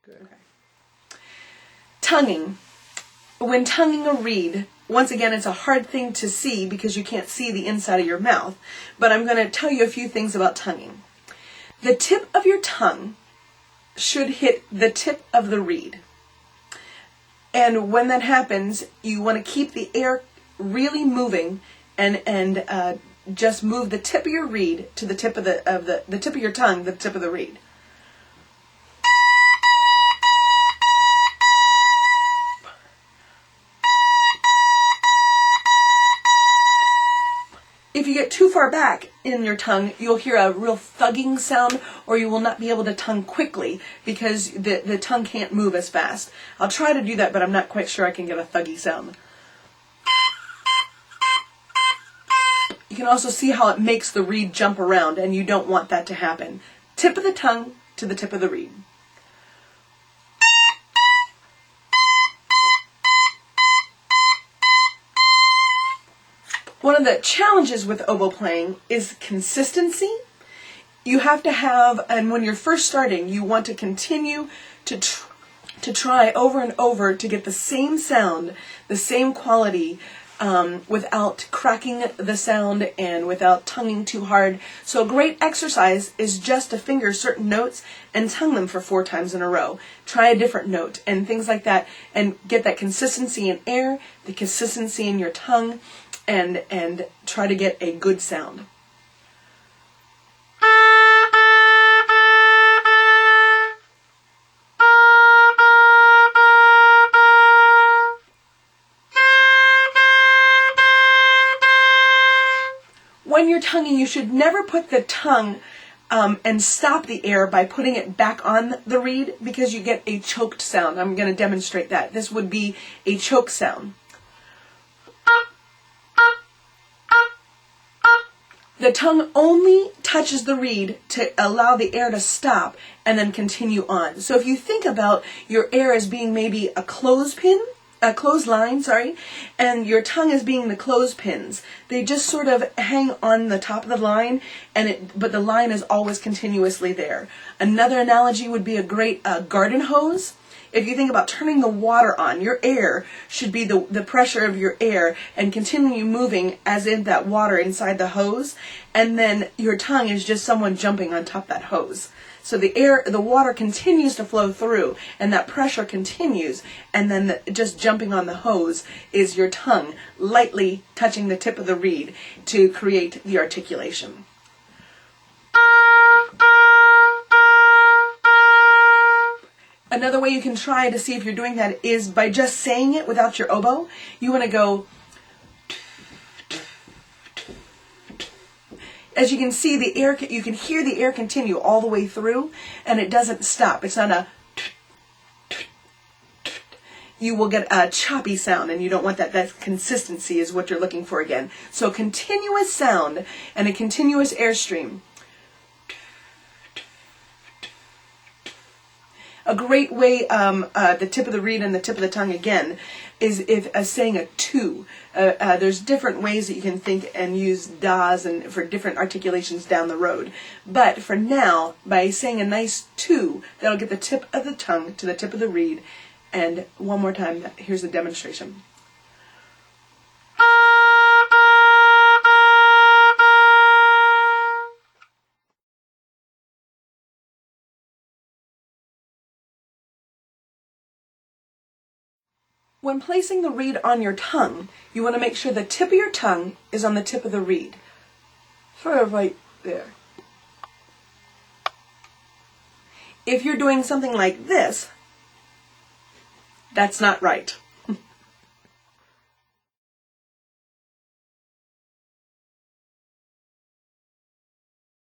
Good. Okay. Tonguing. When tonguing a reed, once again, it's a hard thing to see because you can't see the inside of your mouth, but I'm going to tell you a few things about tonguing. The tip of your tongue should hit the tip of the reed. And when that happens, you want to keep the air really moving and just move the tip of your reed to the tip of the tip of your tongue, the tip of the reed. If you get too far back in your tongue, you'll hear a real thugging sound, or you will not be able to tongue quickly because the tongue can't move as fast. I'll try to do that, but I'm not quite sure I can get a thuggy sound. You can also see how it makes the reed jump around, and you don't want that to happen. Tip of the tongue to the tip of the reed. One of the challenges with oboe playing is consistency. You have to have, and when you're first starting, you want to continue to try over and over to get the same sound, the same quality, without cracking the sound and without tonguing too hard. So a great exercise is just to finger certain notes and tongue them for 4 times in a row. Try a different note and things like that, and get that consistency in air, the consistency in your tongue, and try to get a good sound. When you're tonguing, you should never put the tongue and stop the air by putting it back on the reed, because you get a choked sound. I'm going to demonstrate that. This would be a choke sound. The tongue only touches the reed to allow the air to stop and then continue on. So if you think about your air as being maybe a clothesline, and your tongue as being the clothespins, they just sort of hang on the top of the line, but the line is always continuously there. Another analogy would be a great garden hose. If you think about turning the water on, your air should be the pressure of your air and continue moving as in that water inside the hose, and then your tongue is just someone jumping on top of that hose. So the water continues to flow through, and that pressure continues, and then just jumping on the hose is your tongue lightly touching the tip of the reed to create the articulation. Another way you can try to see if you're doing that is by just saying it without your oboe. You want to go, as you can see, the air, you can hear the air continue all the way through, and it doesn't stop. It's not a, you will get a choppy sound, and you don't want that. That consistency is what you're looking for again. So continuous sound and a continuous airstream. A great way, the tip of the reed and the tip of the tongue again, is saying a two. There's different ways that you can think and use das and for different articulations down the road. But for now, by saying a nice two, that'll get the tip of the tongue to the tip of the reed. And one more time, here's the demonstration. When placing the reed on your tongue, you want to make sure the tip of your tongue is on the tip of the reed. Sort of right there. If you're doing something like this, that's not right.